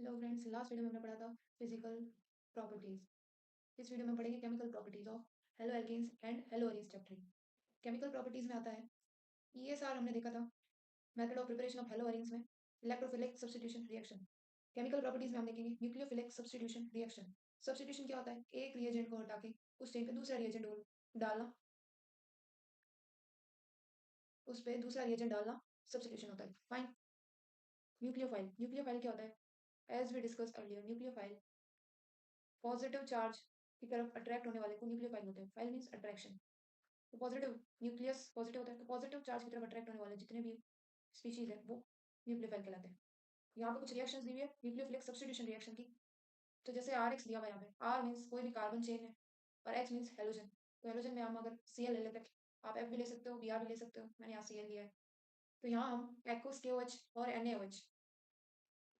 Hello friends, last video में हमने पढ़ा था फिजिकल प्रॉपर्टीज। इस वीडियो में पढ़ेंगे chemical properties of haloalkanes and haloarenes structure. Chemical properties में आता है ये सार हमने देखा था method of preparation of haloarenes में electrophilic substitution reaction. Chemical properties में हम देखेंगे न्यूक्लियोफिलिक सब्स्टिट्यूशन रिएक्शन। सब्स्टिट्यूशन क्या होता है? एक रिएजेंट को हटा के उस चेन पे दूसरा रिएजेंट डालना, उस पर दूसरा रिएजेंट डालना सब्स्टिट्यूशन होता है। फाइन। न्यूक्लियोफाइल, न्यूक्लियोफाइल क्या होता है? As we discuss earlier, nucleophile positive charge की तरफ अट्रैक्ट होने वाले को न्यूक्लियोफाइल होते हैं। Phile means attraction. तो पॉजिटिव न्यूक्लियस पॉजिटिव होता है, तो पॉजिटिव चार्ज की तरफ अट्रैक्ट होने वाले जितने भी स्पीशीज है वो न्यूक्लियोफाइल कहलाते हैं। यहाँ पे कुछ रिएक्शंस दी हुई है न्यूक्लियोफिलिक सब्स्टिट्यूशन रिएक्शन की। तो जैसे आर एक्स दिया हुआ है, यहाँ पे आर मीन्स कोई भी कार्बन चेन है और एक्स मीन्स हेलोजन। तो हेलोजन में हम अगर सी एल ले लेते हैं, आप एफ भी ले सकते हो, बी आर भी ले सकते हो, मैंने यहाँ सी एल लिया है। तो यहाँ हम एक्वस के ओ एच और एन ए ओ एच,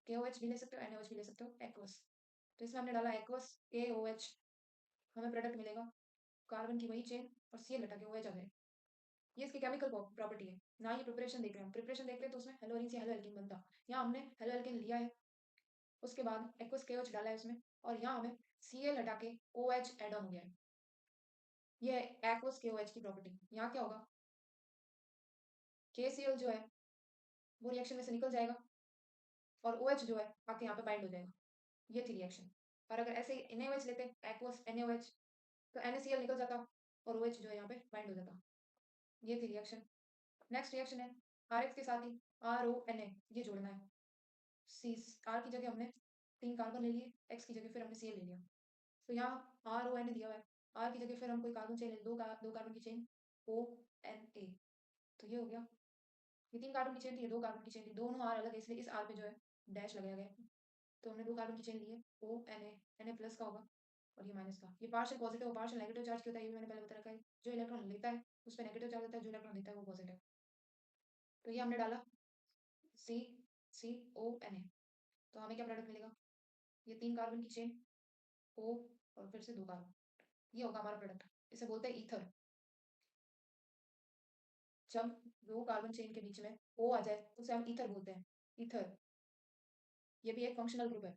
के ओ एच भी ले सकते हो, एन ए ओ एच भी ले सकते हो, एक्वस। तो इसमें हमने डाला एक्वस के ओ एच, हमें प्रोडक्ट मिलेगा कार्बन की वही चेन और सी एल हटा के ओ एच आ जाए। ये इसकी केमिकल प्रॉपर्टी है ना। ये प्रिपरेशन देख रहे हैं, प्रिपरेशन देख रहे हैं तो उसमें हेलोरीन से हेलो एल्केन बनता। यहाँ हमने हेलो एल्केन लिया है, उसके बाद एक्वस केओएच डाला है उसमें, और यहाँ हमें Cl हटा के OH एड ऑन हो गया है। ये एक्वस केओएच की प्रॉपर्टी। यहाँ क्या होगा? KCl जो है वो रिएक्शन में से निकल जाएगा और OH जो है आके यहाँ पे बाइंड हो जाएगा। ये थी रिएक्शन। और अगर ऐसे NaOH लेते एक्वस NaOH, तो NaCl निकल जाता और OH जो है यहाँ पे बाइंड हो जाता। ये थी रिएक्शन। नेक्स्ट रिएक्शन है RX के साथ ही RONA, ये जोड़ना है। सी आर की जगह हमने 3 कार्बन ले लिए, एक्स की जगह फिर हमने Cl ले लिया। तो यहाँ आर ओ एन दिया हुआ है, आर की जगह फिर हम कोई कार्बन चेन ले, दो कार्बन की चेन ओ एन ए। तो ये हो गया, ये 3 कार्बन की चेन थी, ये 2 कार्बन की चेन थी, दोनों आर अलग है इसलिए इस आर पे जो है डैश लगाया गया है। तो हमने 2 कार्बन की चेन ली है, ओ एन ए प्लस का होगा और ये माइनस का। ये पार्शियल पॉजिटिव और पार्शियल नेगेटिव चार्ज क्या होता है ये भी मैंने पहले बता रखा है। जो इलेक्ट्रॉन लेता है उस पर नेगेटिव चार्ज होता है, जो इलेक्ट्रॉन देता है वो पॉजिटिव। तो ये हमने डाला सी सी ओ एन ए, तो हमें क्या प्रोडक्ट मिलेगा? ये 3 कार्बन की चेन ओ और फिर से 2 कार्बन, ये होगा हमारा प्रोडक्ट। इसे बोलते हैं ईथर। जब 2 कार्बन चेन के बीच में ओ आ जाए तो उसे हम ईथर बोलते हैं। ईथर, ये भी एक फंक्शनल ग्रुप है।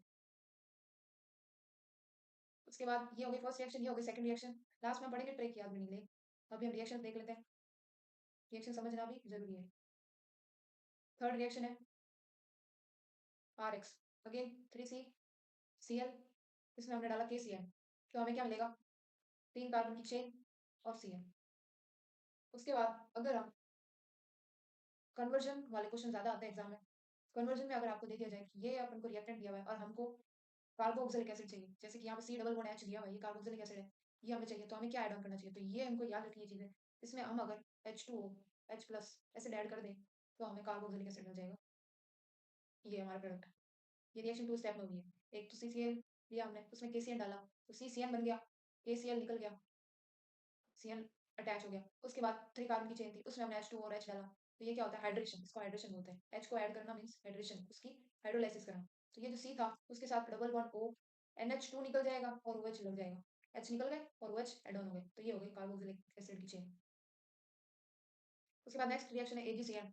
उसके बाद ये हो गई फर्स्ट रिएक्शन, ये हो गई सेकंड रिएक्शन। लास्ट में पढ़ेंगे ट्रिक, याद भी नहीं ले। अभी हम रिएक्शन देख लेते हैं, रिएक्शन समझना भी जरूरी है। थर्ड रिएक्शन है R X, again 3 C L, इसमें हमने डाला के सी एन। तो हमें क्या मिलेगा? 3 कार्बन की चेन और सी एन। उसके बाद अगर हम कन्वर्जन वाले क्वेश्चन ज्यादा आते हैं एग्जाम में, कन्वर्जन में अगर आपको दे दिया जाए कि ये अपन को रिएक्टेंट दिया हुआ है और हमको कार्बोक्सिलिक एसिड चाहिए, जैसे कि यहाँ पे सी डबल बॉन्ड एच दिया हुआ है, ये कार्बोक्सिलिक एसिड है, ये हमें चाहिए, तो हमें क्या ऐड ऑन करना चाहिए? तो ये हमको याद रखनी है चीजें। इसमें हम अगर H2O H plus acid add कर दें तो हमें कार्बोक्सिलिक एसिड मिल जाएगा। ये हमारा प्रोडक्ट है। ये रिएक्शन 2 स्टेप में हुई है। एक तो CCl लिया हमने, उसमें KCl डाला तो CCN बन गया, KCl निकल गया, CN अटैच हो गया। उसके बाद 3 कार्बन की चेन थी, उसमें हमने H2O और H डाला। तो ये क्या होता है? हाइड्रेशन, इसको हाइड्रेशन बोलते हैं। H को ऐड करना मीन्स हाइड्रेशन, उसकी हाइड्रोलाइसिस करना। तो ये जो C था उसके साथ डबल बॉन्ड O, NH2 निकल जाएगा और OH लग जाएगा, H निकल गए और OH एड ऑन हो गए। तो ये हो गई कार्बोक्सिलिक एसिड की चेन। उसके बाद नेक्स्ट रिएक्शन है AgCN।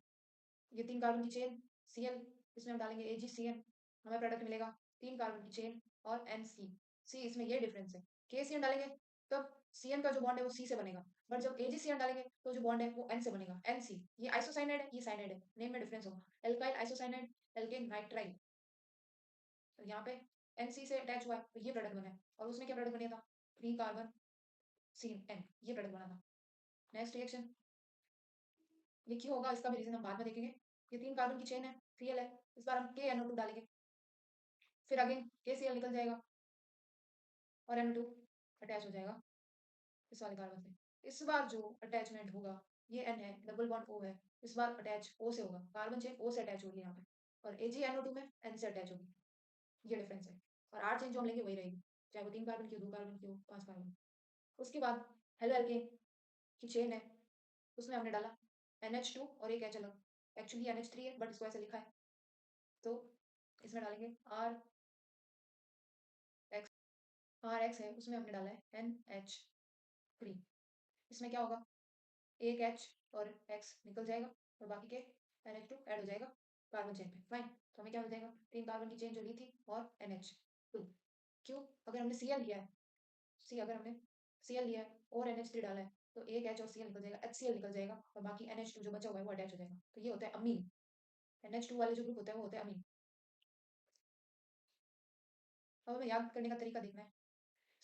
ये 3 कार्बन की चेन Cl, इसमें हम डालेंगे AgCN, हमें प्रोडक्ट मिलेगा 3 कार्बन की चेन और NC। सी इसमें ये डिफरेंस है, KCN डालेंगे तब Cn का जो बॉन्ड है वो C से बनेगा, बट जब AgCN डालेंगे तो जो बॉन्ड है वो N से बनेगा, NC। ये आइसोसाइनाइड है, ये साइनाइड है, नेम में डिफरेंस होगा। Alkyl isocyanide, alkane nitrile. तो यहाँ पे NC से अटैच हुआ है तो ये प्रोडक्ट बना है, और उसमें क्या प्रोडक्ट बना था? 3 कार्बन CN, ये प्रोडक्ट बना था। नेक्स्ट रिएक्शन ये क्यों होगा इसका भी रीजन हम बाद में देखेंगे। ये 3 कार्बन की चेन है, Cl है, इस बार हम KNO2 डालेंगे, फिर अगेन KCl निकल जाएगा और NO2 अटैच हो जाएगा इस वाले कार्बन से। इस बार जो अटैचमेंट होगा ये N है, डबल बॉन्ड O है, इस बार अटैच O से होगा, कार्बन चेन O से अटैच होगी यहाँ पे, और AgNO2 में N से अटैच होगी। ये डिफरेंस है। और R चेन जो हम लेंगे वही रहेगी, चाहे वो 3 कार्बन की हो, 2 कार्बन की हो, 5 कार्बन। उसके बाद हेलो एल्केन की चेन है, उसमें हमने डाला NH2 और एक H अलग, एक्चुअली NH3 है बट इसको ऐसे लिखा है, तो इसमें डालेंगे आर एक्स है, उसमें हमने डाला है NH3। इसमें क्या होगा? एक H और X निकल जाएगा और बाकी के NH2 ऐड हो जाएगा कार्बन चेन पे। फाइन, तो हमें क्या मिल जाएगा, 3 कार्बन की चेन जो ली थी और NH2। क्यों, अगर हमने Cl लिया है, अगर हमने Cl लिया है और NH3 डाला है तो एक H और Cl निकल जाएगा, HCl निकल जाएगा और बाकी NH2 जो बचा हुआ है वो अटैच हो जाएगा। तो ये होता है अमीन। NH2 वाले जो ग्रुप होता है वो होता है अमीन। अब हमें याद करने का तरीका देखना है।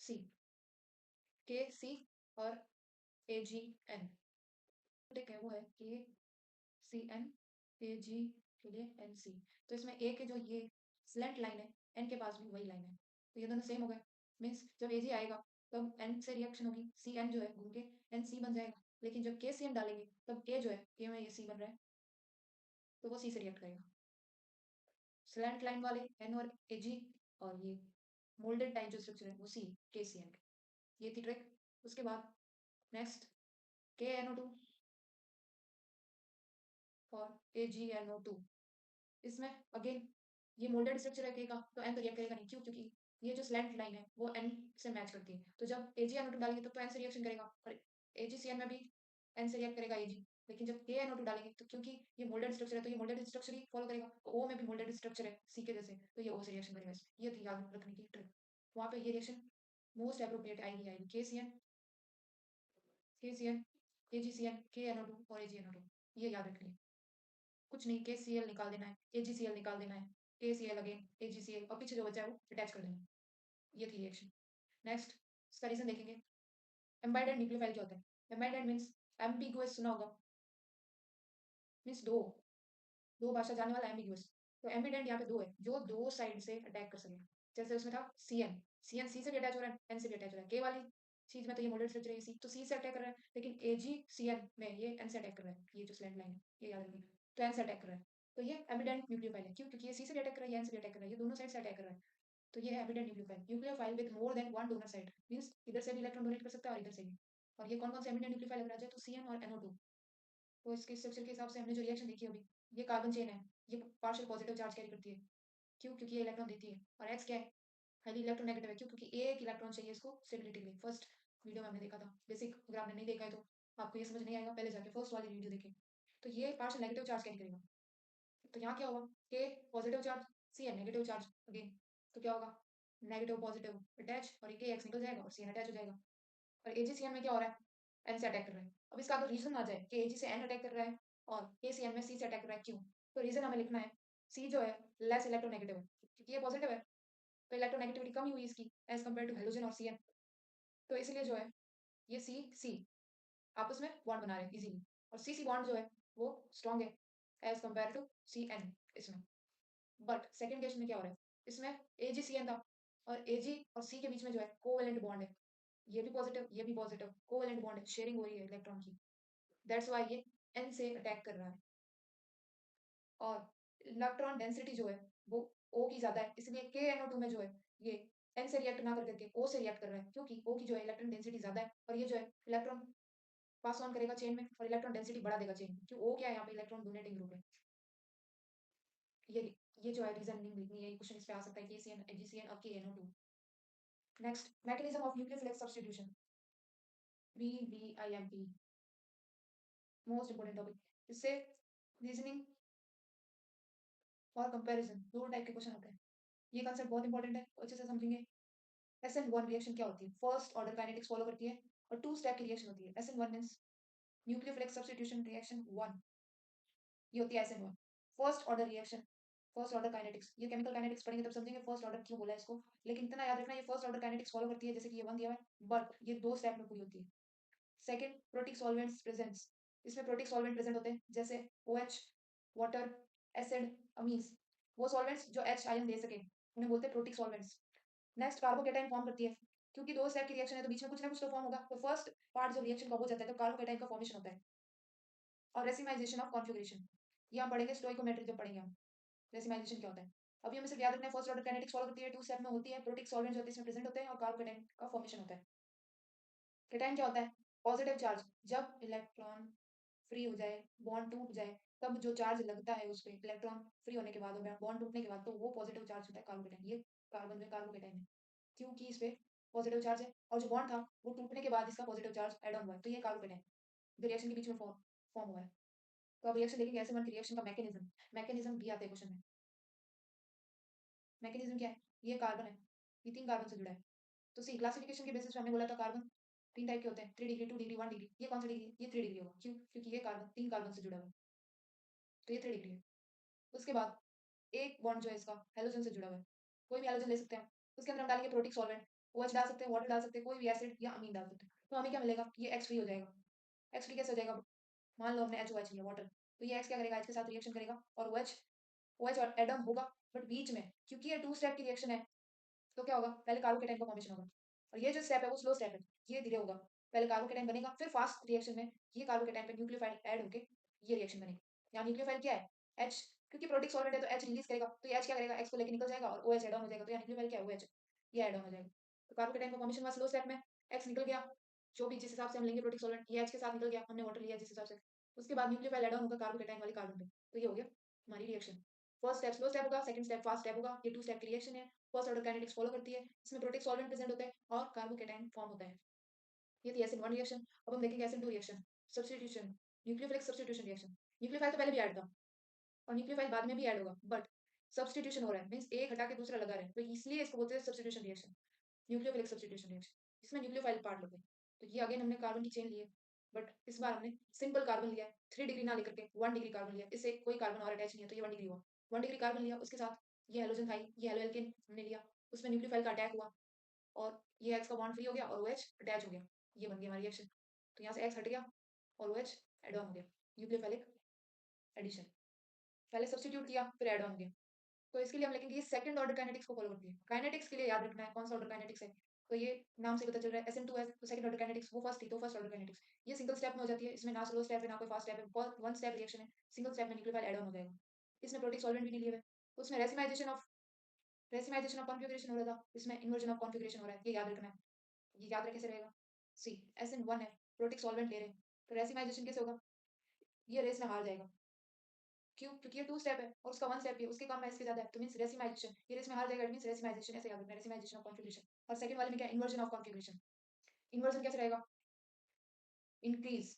सी, KC और AgN है वो है KCN AG के लिए NC। तो इसमें A के जो ये स्लेंट लाइन है, N के पास भी वही लाइन है, तो ये दोनों सेम हो गए। मीन्स जब Ag आएगा तब N से रिएक्शन होगी, Cn जो है घूम के NC बन जाएगा। लेकिन जब KCN डालेंगे तब A जो है, K में ये C बन रहा है तो वो C से रिएक्ट करेगा। स्लैंट लाइन वाले N और Ag और ये मोल्डेड टाइप जो स्ट्रक्चर है वो C KCN। ये थी ट्रिक। उसके बाद नेक्स्ट KNO2 और AgNO2। इसमें अगेन ये मोल्डेड स्ट्रक्चर है K का, तो N तो रिएक्ट करेगा नहीं। क्यों, क्योंकि ये जो स्लैंट लाइन है वो N से मैच करती है। तो जब AgNO2 डालेंगे तब तो N से रिएक्शन करेगा और AgCN में भी N से रिएक्ट करेगा Ag। लेकिन जब KNO2 डालेंगे तो क्योंकि ये मोल्डेड स्ट्रक्चर है तो ये मोल्डेड स्ट्रक्चर ही फॉलो करेगा। तो O में भी मोल्डेड स्ट्रक्चर है C के जैसे, तो ये O से रिएक्शन करेगा। ये थी याद रखने की ट्रिक। वहाँ पे ये रिएक्शन मोस्ट एप्रोप्रिएट आएगी KCN, AgCN, KNO2 और AgNO2, ये याद रखनी है। कुछ नहीं, KCl निकाल देना है, AgCl निकाल देना है, KCl अगेन AgCl और पीछे जो बचा है वो अटैच कर देना है। ये थी रिएक्शन। नेक्स्ट इसका रीजन देखेंगे। एम्बाइडेड न्यूक्लियोफाइल क्या होता है? एम्बाइडेड मीन्स एम्बिगुअस, सुना होगा, मीन्स दो भाषा जानने वाला एम्बिगुअस। तो एम्बिडेंट यहाँ पे दो है, जो दो साइड से अटैक कर सके। जैसे उसमें था CN C से भी अटैच हो रहा है, N से भी अटैच हो रहा है। K वाली चीज में तो ये मोल्डेड स्ट्रक्चर है C, तो C से अटैक कर रहा है। लेकिन AgCN में ये N से अटैक कर रहा है। ये जो स्लैंट लाइन है ये याद रखिए, तो N से अटैक कर रहा है। तो ये एम्बिडेंट न्यूक्लियोफाइल है। क्यों, क्योंकि ये C से भी अटैक कर रहा है, ये N से भी अटैक कर रहा है, ये दोनों साइड से अटैक कर रहा है। तो ये है ambient nucleophile. Nucleophile with more than one donor side, means इधर से भी इलेक्ट्रॉन डोनेट कर सकता है और इधर से भी। और ये कौन कौन से एम्बिडेंट न्यूक्लियोफाइल लग रहा है? तो CN और NO2। तो इसके स्ट्रक्चर के हिसाब से हमने जो रिएक्शन देखी अभी, ये कार्बन चेन है, ये पार्शियल पॉजिटिव चार्ज कैरी करती है। क्यों, क्योंकि ये इलेक्ट्रॉन देती है। और X क्या है? हाईली इलेक्ट्रोनेगेटिव है। क्यों, क्योंकि एक इलेक्ट्रॉन चाहिए इसको स्टेबिलिटी के लिए। फर्स्ट वीडियो में हमने देखा था बेसिक, अगर आपने नहीं देखा है तो आपको ये समझ नहीं आएगा, पहले जाके फर्स्ट वाली वीडियो देखें। तो ये पार्शियल नेगेटिव चार्ज कैरी करेगा। तो यहाँ क्या होगा, K positive charge, CN negative charge again. तो क्या होगा, नेगेटिव पॉजिटिव अटैच और ये KX निकल जाएगा और CN अटैच हो जाएगा। और AgCN में क्या हो रहा है, N से अटैक कर रहा है। अब इसका अगर रीजन आ जाए कि Ag से N अटैक कर रहा है और KCN में C से अटैक कर रहा है, क्यों? तो रीजन हमें लिखना है, C जो है लेस इलेक्ट्रोनेगेटिव है, क्योंकि ये पॉजिटिव है तो इलेक्ट्रोनेगेटिविटी कम ही हुई इसकी एज कम्पेयर टू हेलोजन और CN। तो इसलिए जो है ये C आपस में बॉन्ड बना रहे हैं इजीली, और C बॉन्ड जो है वो स्ट्रॉन्ग है एज कम्पेयर टू CN इसमें। बट सेकंड केस में क्या हो रहा है, इसमें AgCN था और Ag और C के बीच में जो है कोवेलेंट बॉन्ड है। ये भी पॉजिटिव, ये भी पॉजिटिव, कोवेलेंट बॉन्ड है, शेयरिंग हो रही है इलेक्ट्रॉन की। दैट्स व्हाई ये N से अटैक कर रहा है। और इलेक्ट्रॉन डेंसिटी जो है वो O की ज्यादा है, इसलिए KNO2 में जो है ये N से रिएक्ट ना कर करके O से रिएक्ट कर रहा है, क्योंकि O की जो है इलेक्ट्रॉन डेंसिटी ज्यादा है और ये जो है इलेक्ट्रॉन पास ऑन करेगा चेन में और इलेक्ट्रॉन डेंसिटी बढ़ा देगा चेन में। क्यों, O क्या है यहाँ पे, इलेक्ट्रॉन डोनेटिंग ग्रुप है। ये ये जो है रीजनिंग लिखनी है, ये क्वेश्चन इस पे आ सकता है, KCN AgCN और KNO2। Next, mechanism of nucleophilic substitution, VVIMP, most important topic. इससे रीजनिंग और कंपैरिजन दो टाइप के क्वेश्चन होते हैं। ये कंसेप्ट बहुत इंपॉर्टेंट है, अच्छे से समझेंगे। SN1 रिएक्शन क्या होती है, फर्स्ट ऑर्डर काइनेटिक्स फॉलो करती है और टू स्टेप की रिएक्शन होती है। SN1 means nucleophilic substitution reaction 1, ये होती है SN1 first order reaction. First order kinetics, ये केमिकल काइनेटिक्स पढ़ेंगे तब समझेंगे फर्स्ट ऑर्डर क्यों बोला है इसको। लेकिन इतना याद रखना, ये फर्स्ट ऑर्डर काइनेटिक्स फॉलो करती है जैसे कि ये 1 दिया हुआ है, बट ये दो स्टेप में पूरी होती है। सेकंड, प्रोटिक सॉल्वेंट्स प्रेजेंस, इसमें प्रोटिक सॉल्वेंट प्रेजेंट होते हैं जैसे OH, वाटर, एसिड, अमीन्स। वो सॉल्वेंट्स जो H आयन दे सके उन्हें बोलते हैं protic solvents. Next, carbocation form करती है, क्योंकि दो स्टेप की रिएक्शन है तो बीच में कुछ ना कुछ तो फॉर्म होगा। तो फर्स्ट पार्ट जब रिएक्शन का हो जाता है तो कार्बोकेटाइन का फॉर्मेशन होता है। और रेसिमाइजेशन ऑफ कॉन्फिगरेशन, ये हम पढ़ेंगे स्टोइकोमेट्री जब पढ़ेंगे हम, रेसिमाइजेशन क्या होता है। अभी हमें सिर्फ याद रखना है फर्स्ट ऑर्डर काइनेटिक्स फॉलो करती है, टू स्टेप में होती है, प्रोटिक सॉल्वेंट जो होते हैं इसमें प्रेजेंट होते हैं और कार्बोकेटाइन का फॉर्मेशन होता है। केटाइन क्या होता है, पॉजिटिव चार्ज, जब इलेक्ट्रॉन फ्री हो जाए, बॉन्ड टूट जाए, तब जो चार्ज लगता है उस पे इलेक्ट्रॉन फ्री होने के बाद और बॉन्ड टूटने के बाद, तो वो पॉजिटिव चार्ज होता है कार्बोकेटाइन। ये कार्बन में कार्बोकेटाइन है क्योंकि इस पे पॉजिटिव चार्ज है और जो बॉन्ड था वो टूटने के बाद इसका पॉजिटिव चार्ज ऐड ऑन हुआ है, तो ये कार्बोकेटाइन जो रिएक्शन के बीच में फॉर्म हुआ है। तो अब रिएक्शन देखेंगे एसिड वन की रिएक्शन का मैकेनिज्म भी आते हैं क्वेश्चन में। मैकेनिज्म क्या है? ये कार्बन है, ये 3 कार्बन से जुड़ा है। तो सी क्लासिफिकेशन के बेसिस पे हमने बोला था कार्बन 3 टाइप के होते हैं, 3 डिग्री, 2 डिग्री, 1 डिग्री। ये कौन सा डिग्री है? ये 3 डिग्री होगा। क्यों? क्योंकि ये कार्बन 3 कार्बन से जुड़ा हुआ है, तो ये 3 डिग्री है। उसके बाद एक बॉन्ड जो है इसका हैलोजन से जुड़ा हुआ है। कोई भी हैलोजन ले सकते हैं। उसके अंदर हम डालेंगे प्रोटिक सॉल्वेंट, OH डाल सकते हैं, वाटर डाल सकते हैं, कोई भी एसिड या अमीन डाल सकते हैं। तो हमें क्या मिलेगा? ये X फ्री हो जाएगा। X फ्री कैसे हो जाएगा? मान लो हमने HOH लिया वाटर, तो ये X क्या करेगा? H के साथ रिएक्शन करेगा और OH और एडम होगा, बट बीच में क्योंकि ये 2 स्टेप की रिएक्शन है, तो क्या होगा? पहले कार्बोकेटाइन का फॉर्मेशन होगा और ये जो स्टेप है वो स्लो स्टेप है, ये धीरे होगा। पहले कार्बोकेटाइन बनेगा, फिर फास्ट रिएक्शन में ये कार्बोकेटाइन पे न्यूक्लियोफाइल ऐड होके ये रिएक्शन बनेगी। यहाँ न्यूक्लियोफाइल क्या है? H, क्योंकि प्रोटिक सॉल्वेंट है तो H रिलीज करेगा, तो ये H क्या करेगा? X को लेके निकल जाएगा और OH ऐड ऑन हो जाएगा, तो यहाँ न्यूक्लियोफाइल क्या है? OH, ये ऐड ऑन हो जाएगा। तो कार्बोकेटाइन का फॉर्मेशन हुआ स्लो स्टेप में, X निकल गया, जो भी जिस हिसाब से हम लेंगे प्रोटिक सॉल्वेंट, ये H के साथ निकल गया, हमने वाटर लिया जिस हिसाब से। उसके बाद न्यूक्लियोफाइल ऐड ऑन होगा कार्बोकेटाइन वाले कार्बन पे, तो ये हो गया हमारी reaction. First step slow step होगा, सेकंड स्टेप फास्ट स्टेप होगा। ये 2 स्टेप की रिएक्शन है, फर्स्ट ऑर्डर काइनेटिक्स फॉलो करती है। इसमें प्रोटिक सॉल्वेंट प्रेजेंट होता है और कार्बोकेटाइन फॉर्म होता है। ये थी एसिड वन रिएक्शन। अब हम देखेंगे acid two reaction, substitution, nucleophilic substitution reaction. Nucleophile तो पहले भी ऐड था और न्यूक्लियोफाइल बाद में भी ऐड होगा, बट सब्स्टिट्यूशन हो रहा है, मींस एक हटा के दूसरा लगा रहे हैं, तो इसलिए इसको बोलते हैं substitution reaction, nucleophilic substitution reaction, जिसमें न्यूक्लियोफाइल पार्ट लगते हैं। तो ये अगेन हमने कार्बन की चेन ली है, बट इस बार हमने सिंपल कार्बन लिया है, 3 डिग्री ना लेकर के 1 डिग्री कार्बन लिया। इससे कोई कार्बन और अटैच नहीं है, तो ये 1 डिग्री हुआ। 1 डिग्री कार्बन लिया, उसके साथ ये हेलोजन था, ये हेलो एल्केन हमने लिया, उसमें न्यूक्लियोफाइल का अटैक हुआ और ये X का बॉन्ड फ्री हो गया और OH अटैच हो गया। ये बन गया हमारा रिएक्शन। तो यहाँ से X हट गया और OH एड ऑन हो गया, न्यूक्लियोफाइलिक एडिशन। पहले सब्स्टिट्यूट किया, फिर एड ऑन हो गया। तो इसके लिए हम लिखेंगे ये सेकंड ऑर्डर काइनेटिक्स को फॉलो करती है। काइनेटिक्स के लिए याद रखना है कौन सा ऑर्डर काइनेटिक्स है। तो ये नाम से पता चल रहा है SN2 है, तो सेकंड ऑर्डर काइनेटिक्स, वो फर्स्ट थी तो फर्स्ट ऑर्डर काइनेटिक्स। ये सिंगल स्टेप में हो जाती है, इसमें ना स्लो स्टेप है ना कोई फास्ट स्टेप है, वन स्टेप रिएक्शन है, सिंगल स्टेप में न्यूक्लियोफाइल एड ऑन हो जाएगा। इसमें प्रोटिक सॉल्वेंट भी नहीं लिए हुए, उसमें रेसिमाइजेशन ऑफ कॉन्फिगरेशन हो रहा था, इसमें इन्वर्जन ऑफ कॉन्फिगरेशन हो रहा है, ये याद रखना है। ये याद रखे कैसे रहेगा? सी SN1 है, प्रोटिक सॉल्वेंट ले रहे हैं, तो रेसिमाइजेशन कैसे होगा? ये रेस में हार जाएगा। क्यों? क्योंकि ये 2 स्टेप है और उसका 1 स्टेप है, उसके कम है इसके ज्यादा है, तो मींस रेसिमाइजेशन, ये रेस में हार जाएगा, इट मींस रेसिमाइजेशन, ऐसे याद रखना है, रेसिमाइजेशन ऑफ कॉन्फिगरेशन। और सेकंड वाले में क्या है? Inversion of configuration. इन्वर्जन कैसे रहेगा? इंक्रीज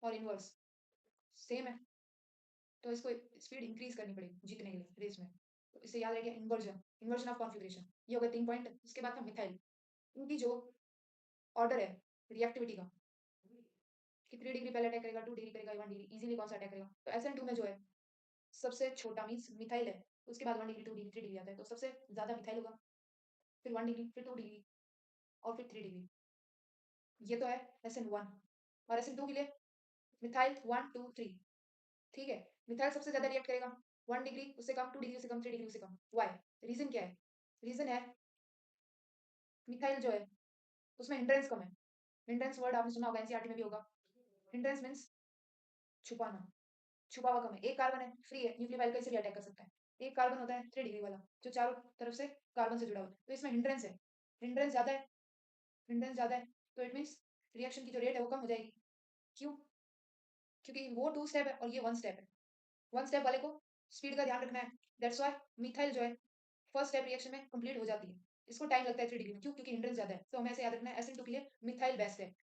और इन्वर्स सेम है, तो इसको स्पीड इंक्रीज करनी पड़ेगी जीतने के लिए रेस में। तो इससे याद रहेगा इन्वर्जन ऑफ कॉन्फिगरेशन। ये हो गए 3 पॉइंट। उसके बाद था मिथाइल। इनकी जो ऑर्डर है रिएक्टिविटी का, कि 3 डिग्री पहले अटैक करेगा, 2 डिग्री करेगा, 1 डिग्री, इजीली कौन सा अटैक करेगा? तो SN2 में जो है सबसे छोटा मींस मिथाइल है, उसके बाद 1 डिग्री, 2 डिग्री, 3 डिग्री आता है, तो सबसे ज्यादा मिथाइल होगा, फिर 1 डिग्री, फिर 2 डिग्री और फिर 3 डिग्री। ये तो है SN1। और SN2 के लिए मिथाइल 1 2 3, ठीक है। मिथाइल सबसे ज्यादा रिएक्ट करेगा, 1 डिग्री उससे कम, 2 डिग्री उससे कम, 3 डिग्री उससे कम। व्हाई? रीजन क्या है? रीजन है मिथाइल जो है उसमें हिंड्रेंस कम है। हिंड्रेंस वर्ड आपने सुना होगा, एनसीईआरटी में भी होगा। हिंड्रेंस मींस छुपाना, छुपा हुआ कम है। एक कार्बन है, फ्री है, न्यूक्लियोफाइल कैसे भी अटैक कर सकता है। एक कार्बन होता है 3 डिग्री वाला, जो चारों तरफ से कार्बन से जुड़ा हुआ है, तो इसमें हिंड्रेंस है, हिंड्रेंस ज्यादा है, हिंड्रेंस ज्यादा है, तो इट मींस रिएक्शन की जो रेट है वो कम हो जाएगी। क्यों? क्योंकि वो 2 स्टेप है और ये 1 स्टेप है। 1 स्टेप वाले को स्पीड का ध्यान रखना है, दैट्स व्हाई मिथाइल जो है फर्स्ट स्टेप रिएक्शन में कंप्लीट हो जाती है। इसको टाइम लगता है 3 डिग्री में, क्यों? क्योंकि हिंड्रेंस ज्यादा है, तो हमें ऐसे याद रखना है SN2 के लिए मिथाइल बेस्ट है।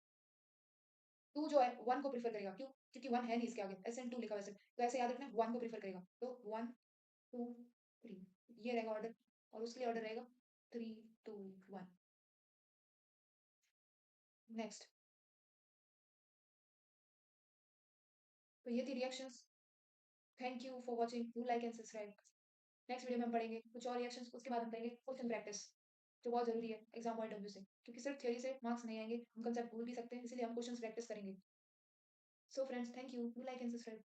2 जो है 1 को प्रेफर करेगा, क्यों? क्योंकि 1 है नहीं इसके आगे, SN2 लिखा वैसे, तो ऐसे याद रखना है 1 को प्रेफर करेगा, तो 1 2 3, ये रहेगा ऑर्डर। और उसके लिए ऑर्डर रहेगा 3 2 1। नेक्स्ट, तो ये थी reactions. Thank you for watching, do like and subscribe. Next video में हम पढ़ेंगे कुछ और रिएक्शंस, उसके बाद हम करेंगे क्वेश्चन प्रैक्टिस, जो बहुत जरूरी है एग्जाम पॉइंट ऑफ व्यू से, क्योंकि सिर्फ थ्योरी से मार्क्स नहीं आएंगे, हम कंसेप्ट भूल भी सकते हैं, इसलिए हम क्वेश्चंस प्रैक्टिस करेंगे। So friends, thank you, do like and subscribe.